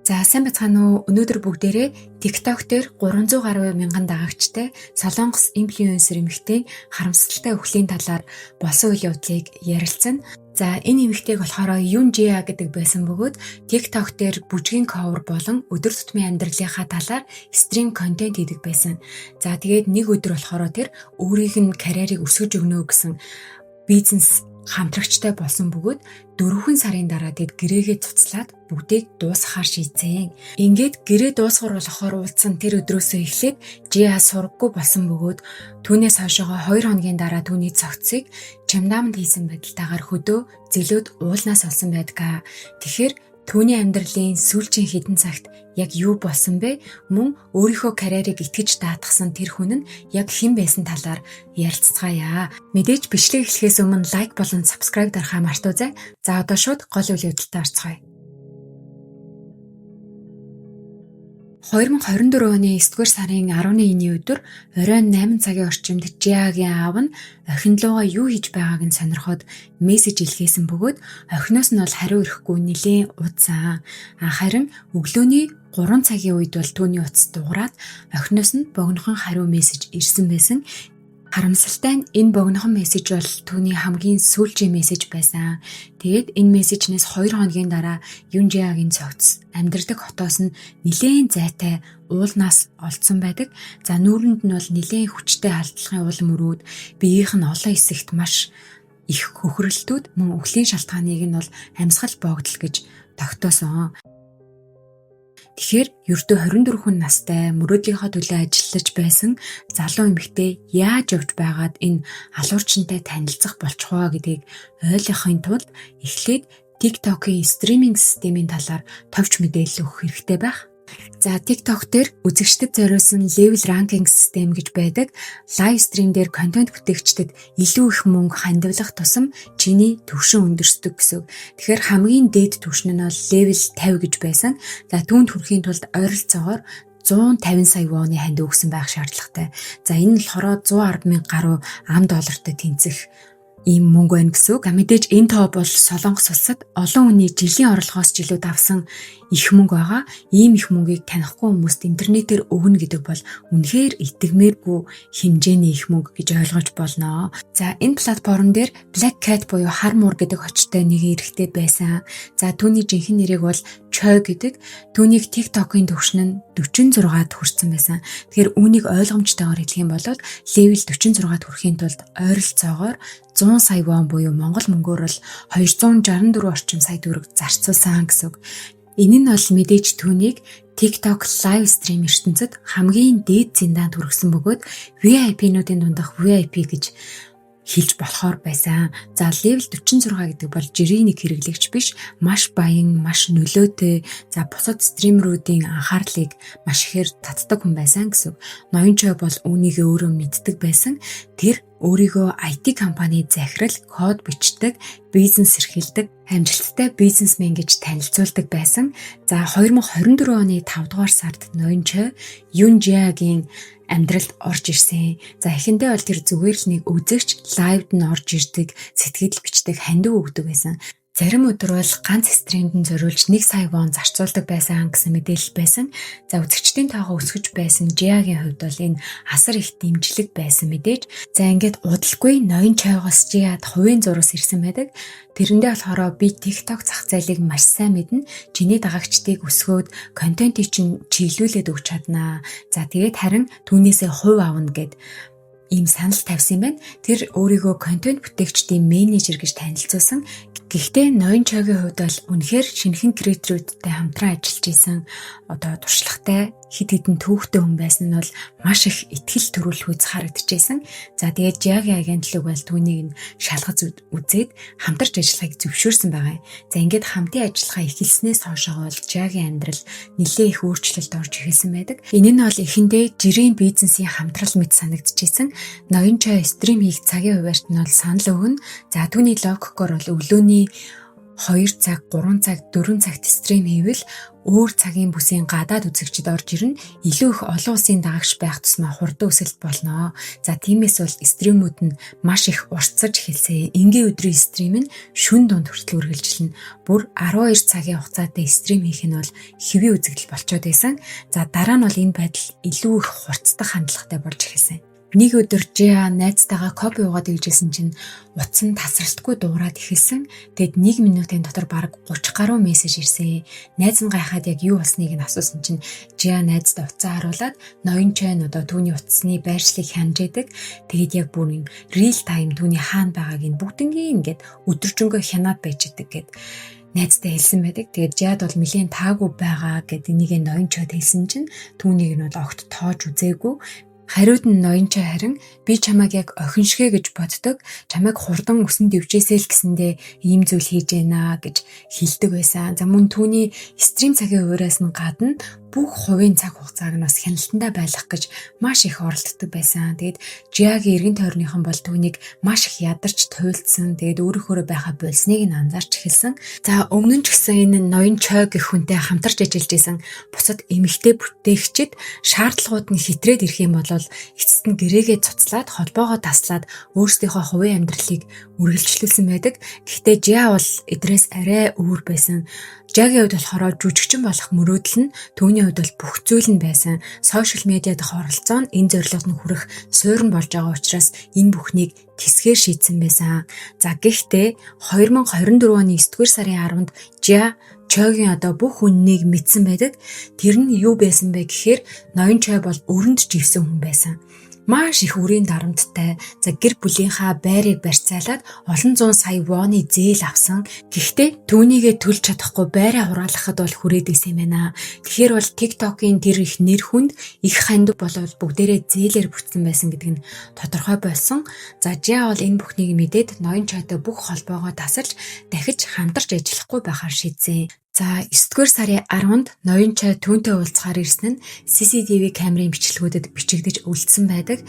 За сайн бацгаана уу. Өнөөдөр бүгдээрээ TikTok дээр 300 гаруй мянган дагагчтай Солонгос инфлюенсер эмэгтэй харамсалтай өхлийн талаар болсон үйл явдлыг ярилцсан. За энэ эмэгтэйг болохоор Юн Жиа гэдэг байсан бөгөөд TikTok дээр бүжгийн cover болон өдөр тутмын амьдралынхаа талаар стрим контент хийдэг байсан. За тэгээд нэг өдөр болохоор тэр өөрийнх нь карьерийг өсгөж өгнө гэсэн бизнес хамтрагчтай болсон бөгөөд 4 сарын дараа тэд гэрээгээ цуцлаад бүгдийг дуусгахаар шийдсэн. Ингээд гэрээ дуусгар болохоор уулзсан тэр өдрөөсөө эхлээд Жиа сургаггүй болсон бөгөөд түүнээс хойшоогоо 2 хоногийн дараа түүний цогцыг чамдаамд хийсэн байдалтайгаар хөдөө зэлүүд уулнаас олсон байдаг. Тэгэхээр түүний амьдралын сүүлчийн хэдэн цагт яг юу болсон бэ? Мөн өөрийнхөө карьерийг итгэж даатгсан тэр хүн нь яг хэн байсан талаар ярилцгаая. Мэдээж бичлэг эхлэхээс өмнө лайк болон subscribe дарахаа мартаоцай. За одоо шууд гол үйл явдалтай орцгоё. 2024 оны 9-р сарын 11-ний өдөр оройн 8 цагийн орчимд Жиагийн аав нь охинлуугаа юу хийж байгааг нь сонирхоод мессеж илгээсэн бөгөөд охиноос нь бол хариу ирэхгүй нэлээд удсан. Харин өглөөний 3 цагийн үед бол түүний утас дуурайд охиноос нь богинохон хариу мессеж ирсэн байсан. Харамсалтай нь энэ богинохон мессеж бол түүний хамгийн сүүлчийн мессеж байсан. Тэгээд энэ мессежнээс 2 хоногийн дараа Юн Жиагийн цогц амьдрдаг хотоос нь нэлээд зайтай уулнаас олдсон байдаг. За нүүрэнд нь бол нэлээд хүчтэй халдлагын улам өрөөд биеийнх нь олон хэсэгт маш их хөхрөлтүүд мөн өхлийн шалтгааныг нь бол амьсгал боогдол гэж тогтоосон. Тэгэхээр ердөө 24 настай мөрөөдлийнхөө төлөө ажиллаж байсан залуу эмэгтэй яаж явж байгаад энэ алуурчинтай танилцах болчих вэ гэдгийг ойлгохын тулд эхлээд TikTok-ийн стриминг системийн талаар товч мэдээлэл өгөх хэрэгтэй байх. За TikTok дээр үзэгчдэд зориулсан level ranking систем гэж байдаг. Лайв стрим дээр контент бүтээгчдэд илүү их мөнгө хандивлах тусам чиний түвшин өндөрсдөг гэсэн. Тэгэхээр хамгийн дээд түвшин нь бол level 50 гэж байсан. За түүнд хүрэхийн тулд ойролцоогоор 150 сая воны хандив өгсөн байх шаардлагатай. За энэ нь болохоор 110,000 гаруй $10 тэнцэх ийм мөнгө байна гэсэн үг. Мэдээж энэ тоо бол Солонгос улсад олон хүний жилийн орлогоос жилүүд авсан их мөнгө байгаа. Ийм их мөнгийг танихгүй хүмүүст интернетээр өгнө гэдэг бол үнэхээр итгэмээргүй хэмжээний их мөнгө гэж ойлгож болно. За энэ платформ дээр Black Cat буюу хар муур гэдэг очтой нэг эрэгтэй байсан. За түүний жинхэнэ нэрийг бол Choi гэдэг. Түүнийг TikTok-ийн түвшин нь 46-д хүрсэн байсан. Тэгэхээр үүнийг ойлгомжтойгоор хэлэх юм бол level 46-д хүрэхийн тулд ойролцоогоор 100 сая вон буюу монгол мөнгөөр бол 264 орчим сая төгрөг зарцуулсан гэсэн үг. Энэ нь бол мэдээж түүнийг TikTok live stream ертөнцид хамгийн дээд зиндаанд хүргэсэн бөгөөд VIP-нуудын дундах VIP гэж хэлж болохоор байсан. За level 46 гэдэг бол жирийн нэг хэрэглэгч биш, маш баян, маш нөлөөтэй, за бусад стримеруудын анхаарлыг маш ихээр татдаг хүн байсан гэсэн. Ноён Чой бол үүнийг өөрөө мэддэг байсан. Тэр өөрийгөө IT компани захирал, код бичдэг, бизнес эрхэлдэг, амжилттай бизнесмен гэж танилцуулдаг байсан. За 2024 оны 5 дугаар сард Ноён Чой Юн Жиагийн амьдралд орж ирсэн. За эхэндээ бол тэр зүгээр л нэг үзэгч лайвд нь орж ирдэг, сэтгэл бичдэг, хандив өгдөг байсан. Зарим өдөр бол ганц стримд нь зориулж 1 сая вон зарцуулдаг байсан гэсэн мэдээлэл байсан. За үзэгчдийн тоогоо өсгөж байсан Жиагийн хувьд бол энэ асар их дэмжлэг байсан мэдээж. За ингээд удалгүй Ноён Чойгоос Жиад хувийн зураас ирсэн байдаг. Тэрэндээ болохоор би TikTok зах зээлийг маш сайн мэднэ. Чиний дагагчдыг өсгөөд контентыг чинь чиглүүлээд өгч чаднаа. За тэгээд харин түүнээсээ хувь авна гэд ийм санал тавьсан байна. Тэр өөрийгөө контент бүтээгчдийн менежер гэж танилцуулсан. Гэхдээ Ноён Чойгийн хувьд бол үнэхээр шинэхэн креаторуудтай хамтран ажиллаж исэн одоо туршлагатай хид хідэн төвхтэй хүн байсан нь бол маш их ихтгэл төрүүлэх үз харагдчихсэн. За тэгээд Жиагийн агентлаг бол түүнийг шалгаж үзээд хамтарч ажиллахыг зөвшөөрсөн байгаа. За ингээд хамтын ажиллагаа эхэлснээс хойшоо бол Жиагийн амьдрал нэлээд их өөрчлөлт орж эхэлсэн байдаг. Энэ нь бол эхэндээ жирийн бизнесийн хамтрал мэт санагдчихсэн. Ноён Чой стрим хийх цагийн хуваарьт нь бол санал өгнө. За түүний логикоор бол өглөөний 2 цаг, 3 цаг, 4 цагт стрим хийвэл өөр цагийн бүсийн гадаад үзэгчид орж ирнэ. Илүү их олон улсын дагагч байх тусмаа хурдан өсөлт болно. За тиймээс бол стримүүд нь маш их уртсаж эхэлсэн. Энгийн өдрийн стрим нь шөнө дунд хүртэл үргэлжилнэ. Бүр 12 цагийн хугацаатай стрим хийх нь бол хэвийн үзэгдэл болчоод байсан. За дараа нь бол энэ байдал илүү их хурцдах хандлагатай болж эхэлсэн. Нэг өдөр Жиа найзтайгаа кофе уугаад ижсэн чинь утас нь тасралтгүй дуурайд эхэлсэн. Тэгэд 1 минутын дотор бараг 30 гаруй мессеж ирсэн. Найз нь гайхаад яг юу болсныг нь асуусан чинь Жиа найзтай утсаа харуулад ноён чайн одоо түүний утасны байршлыг хянаж идэг. Тэгэд яг бүр real time түүний хаана байгааг нь бүгднгийн ингээд өдөржингөө хянаад байж идэг гэд найзтай хэлсэн байдаг. Тэгээд Жиад бол нэлийн таагүй байгаа гэд энийг ноён чад хэлсэн чинь түүнийг нь бол огт тоож үзээгүй. Хариуд нь ноён чай харин би чамайг яг охин шигэ гэж боддог. Чамайг хурдан өсөнд дэвжээсэй л гэсэндээ ийм зүйл хийж байна гэж хэлдэг байсан. За мөн түүний стрим цагийн хуваараас нь гадна бүх хувийн цаг хугацааг нь бас хяналтандаа байлгах гэж маш их оролддог байсан. Тэгээд Жиагийн эргэн тойрныхан бол түүнийг маш их ядарч туйлдсан. Тэгээд өөрөөхөө байхаа болсныг нь анзаарч эхэлсэн. За өмнө нь ч гэсэн энэ ноён чой гэх хүнтэй хамтарч ажиллаж исэн бусад эмэгтэй бүтээгчид шаардлагууд нь хитрээд ирэх юм бол эцэст нь гэрээгээ цуцлаад холбоогоо таслаад өөрсдийнхөө хувийн амьдралыг үргэлжлүүлсэн байдаг. Гэхдээ Жиа бол эдрээс арай өөр байсан. Жиагийн хувьд болохоор жүжигчин болох мөрөөдөл нь түүний хувьд бол бүх зүйл нь байсан. Сошиал медиа дах оролцоо нь энэ зорилгод нь хүрэх суурин болж байгаа учраас энэ бүхнийг тэсгээр шийдсэн байсан. За гэхдээ 2024 оны 9-р сарын 10-нд Жиа Чойгийн одоо бүх үннийг мэдсэн байдаг. Тэр нь юу байсан бэ гэхээр ноён чой бол өрөнд живсэн хүн байсан. Маш их үрийн дарамттай. За гэр бүлийнхаа байрыг барьцаалаад олон зуун сая воны зээл авсан. Гэхдээ түүнийгээ төлж чадахгүй байраа хураалгахад бол хүрээд исэн юм байна. Тэгэхээр бол TikTok-ийн тэр их нэр хүнд их хандаг болол бүгдээрээ зээлээр бүтсэн байсан гэдэг нь тодорхой болсон. За Жиа бол энэ бүхнийг мэдээд ноён чойтой бүх холбоогоо тасалж дахиж хамтарч ажиллахгүй байхаар шийдсэн. За 9-р сарын 10-нд ноён чой түүнтэй уулзахаар ирсэн нь CCTV камерын бичлэгүүдэд бичигдэж үлдсэн байдаг.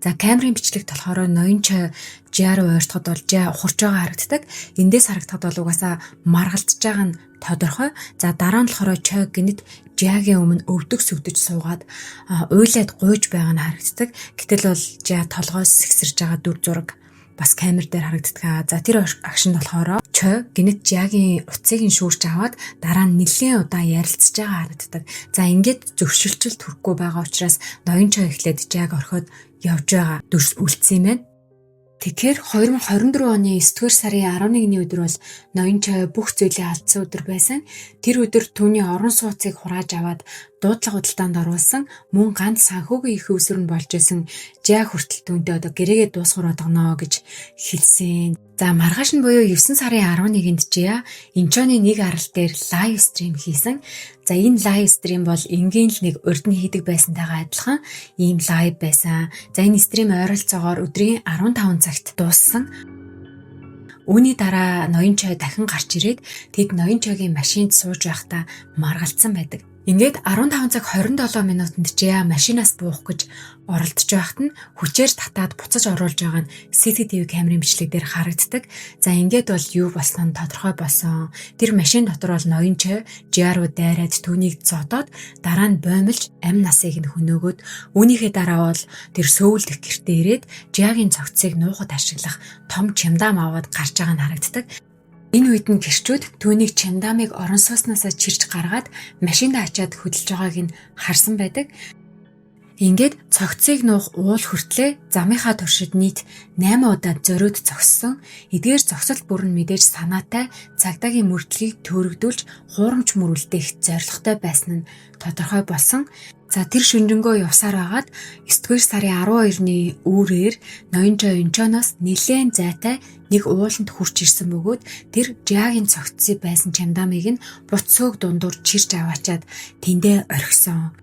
За камерын бичлэгт болохоор ноён чой Жиа руу ойртоход бол Жиа ухарч байгаа харагддаг. Эндээс харагдахад бол угаасаа маргалдж байгаа нь тодорхой. За дараа нь болохоор чой гинэт Жиагийн өмнө өвдөг сүгдэж суугаад уйлаад гуйж байгаа нь харагддаг. Гэтэл бол Жиа толгоос сэгсэрж байгаа дүр зураг бас камер дээр харагддаг. За тэр агшинд болохоор чой гинэт Жиагийн утсыг нь шүүрч аваад дараа нь нэлээд удаа ярилцж байгаа харагддаг. За ингээд зөвшөлтөлт хүрхгүй байгаа учраас ноён чой эхлээд Жиаг орхиод явж байгаа дүрс үлдсэн юм байна. Тэгэхээр 2024 оны 9-р сарын 11-ний өдөр бол ноён чой бүх зүйлээ алдсан өдөр байсан. Тэр өдөр түүний орон сууцыг хурааж аваад дуудлага худалдаанд оруулсан мөн ганц санхүүгийн их өсвөр нь болж исэн Жиа хүртэл түүнтэй одоо гэрээгээ дуусгар одогноо гэж хэлсэн. За маргааш нь буюу 9 сарын 11-нд Жиа Инчоны нэг арал дээр лайв стрим хийсэн. За энэ лайв стрим бол энгийн л нэг урд нь хийдэг байсантайгаа адилхан ийм лайв байсан. За энэ стрим ойролцоогоор өдрийн 15 цагт дууссан. Үүний дараа ноён чой дахин гарч ирээд тэд ноён чойгийн машинд сууж байхдаа маргалцсан байдаг. Ингээд 15 цаг 27 минутанд Жиа машинаас буух гэж оролдож байхад нь хүчээр татаад буцаж оруулж байгаа нь CCTV камерын бичлэг дээр харагддаг. За ингээд бол юу болсон нь тодорхой болсон. Тэр машин дотор бол ноён чой Жиа руу дайраад түүнийг зодоод дараа нь боомлж амь насыг нь хөнөөгөөд үүнийхээ дараа бол тэр сөүлдэх гэртээ ирээд Жиагийн цогцыг нуухад ашиглах том чемдаам аваад гарч байгаа нь харагддаг. Энэ үед нь гэрчүүд түүнийг чемдаамыг орон сууснасаа чирч гаргаад машинда ачаад хөдөлж байгааг нь харсан байдаг. Ингээд цогцыг нуух уул хүртлээ замынхаа туршид нийт 8 удаа зориуд зогссон. Эдгээр зогсолт бүр нь мэдээж санаатай цагдаагийн мөрдлөгийг төөрөгдүүлж хуурамч мөрүүлдэх зорилготой байсан нь тодорхой болсон. За тэр шөнөнгөө явсаар байгаад 9-р сарын 12-ны үүрээр ноён чой Инчоноос нэлээд зайтай нэг ууланд хурч ирсэн бөгөөд тэр Жиагийн цогцсыг байсан чамдаамыг нь буцсөөг дундуур чирч аваачаад тэндээ орхисон.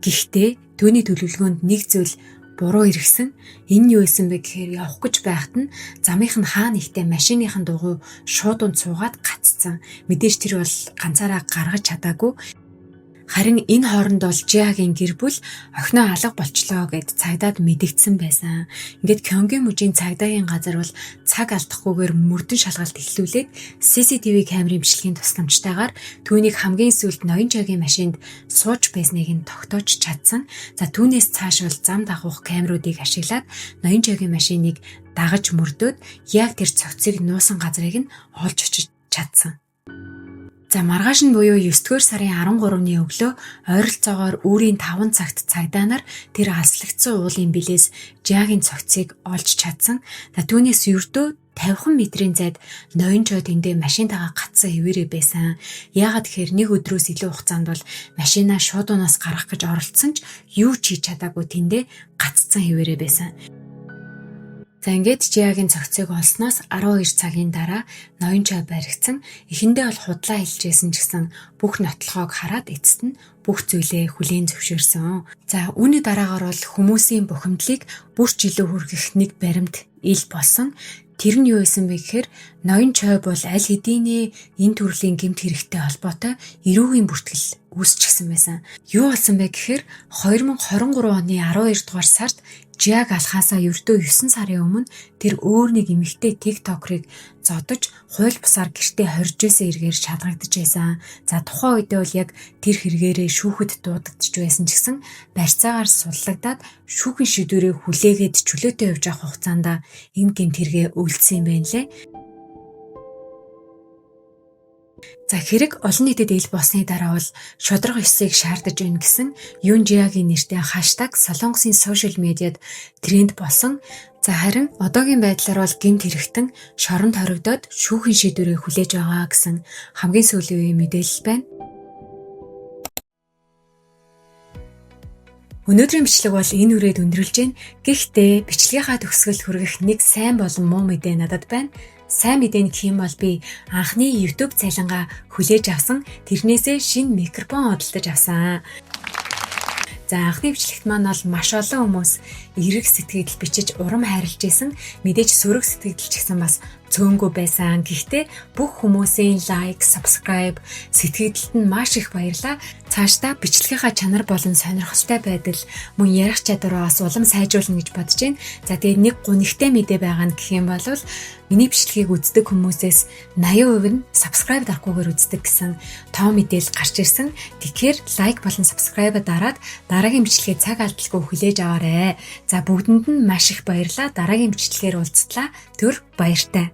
Гэхдээ түүний төлөвлөгөөнд нэг зүйл буруу иргсэн. Энэ юу байсан бэ гэхээр явах гэж байхад нь замынх нь хаана ихтэй машиныхан дугуй шуудунд суугаад гаццсан. Мэдээж тэр бол ганцаараа гаргаж чадаагүй. Харин энэ хооронд бол Жиагийн гэр бүл охиноо алга болчлоо гэд цагдаад мэдэгдсэн байсан. Ингээд Кёнгийн мужийн цагдаагийн газар бол цаг алдахгүйгээр мөрдөн шалгалт эхлүүлээд CCTV камерын бичлэгийн тусламжтайгаар түүнийг хамгийн сүүлд ноён Жиагийн машинд сууж байсныг нь тогтоож чадсан. За түүнээс цааш бол зам дагуух камеруудыг ашиглаад ноён Жиагийн машиныг дагаж мөрдөөд яг тэр цогцыг нуусан газрыг нь олж очиж чадсан. За маргааш нь буюу 9-р сарын 13-ны өглөө ойролцоогоор үүрийн 5 цагт цагдаа нар тэр хаслагдсан уулын билээс Жиагийн цогцыг олж чадсан. За түүнээс ердөө 50 метрийн зайд ноён Жиа тэндээ машинтайгаа гацсан хэвээрээ байсан. Яагаад гэхээр нэг өдрөөс илүү хугацаанд бол машинаа шуудуунаас гаргах гэж оролцсон ч юу ч хийж чадаагүй тэндээ гацсан хэвээрээ байсан. За ингээд Жиагийн цогцыг олсноос 12 цагийн дараа ноён Жиа баригдсан. Эхэндээ бол худлаа хэлжсэн ч гэсэн бүх нотлохоог хараад эцэст нь бүх зүйлээ хүлээн зөвшөөрсөн. За үүний дараагаар бол хүмүүсийн бухимдлыг бүр ч илүү хүргэх нэг баримт ил болсон. Тэр нь юу байсан бэ гэхээр ноён Жиа бол аль хэдийнэ энэ төрлийн гэмт хэрэгтэй холбоотой эрүүгийн бүртгэл үүсчихсэн байсан. Юу болсон бэ гэхээр 2023 оны 12 дугаар сард Жиаг алхаасаа ердөө 9 сарын өмнө тэр өөр нэг эмэгтэй TikTok-ыг зодож хууль бусаар гэртээ хорж исэн эргээр шалгагдаж байсан. За тухайн үедээ бол яг тэр хэрэгээрээ шүүхэд дуудагдж байсан ч гэсэн барьцаагаар суллагдаад шүүхийн шийдвэрээ хүлээгээд чөлөөтэй явж авах хугацаанд энэ гэмт хэрэгээ үйлдсэн юм байна лээ. За хэрэг олон нийтэд ил болсны дараа бол шударга ёсыг шаардаж байна гэсэн Юн Жиагийн нэртэй хаштаг Солонгосын сошиал медиад тренд болсон. За харин одоогийн байдлаар бол гэмт хэрэгтэн шоронд хоригдоод шүүхийн шийдвэрээ хүлээж байгаа гэсэн хамгийн сүүлийн үеийн мэдээлэл байна. Өнөөдрийн бичлэг бол энэ үрээд өндөрлж байна. Гэхдээ бичлэгийнхаа төгсгөл хүргэх нэг сайн болон муу мэдээ надад байна. Сайн мэдээ гэх юм бол би анхны YouTube цалингаа хүлээж авсан. Тэрнээсээ шинэ микрофон худалдаж авсан. За анхны бичлэгт маань бол маш олон хүмүүс эрэг сэтгэл бичиж урам хайрлаж исэн. Мэдээж сөрөг сэтгэл ч гэсэн бас цөөнгүй байсан. Гэхдээ бүх хүмүүсийн лайк, subscribe сэтгэлд нь маш их баярлаа. Цаашдаа бичлэгийнхаа чанар болон сонирхолтой байдал мөн ярих чадвараа бас улам сайжруулна гэж бодож байна. За тэгээд нэг гунигтай мэдээ байгаа нь гэх юм бол миний бичлэгийг үздэг хүмүүсээс 80% нь subscribe дарахгүйгээр үздэг гэсэн тоо мэдээлэл гарч ирсэн. Тэгэхээр лайк болон subscribe дараад дараагийн бичлэгээ цаг алдалгүй хүлээж аваарай. За бүгдэнд нь маш их баярлалаа. Дараагийн бичлэгээр уулзтлаа. Түр баяртай.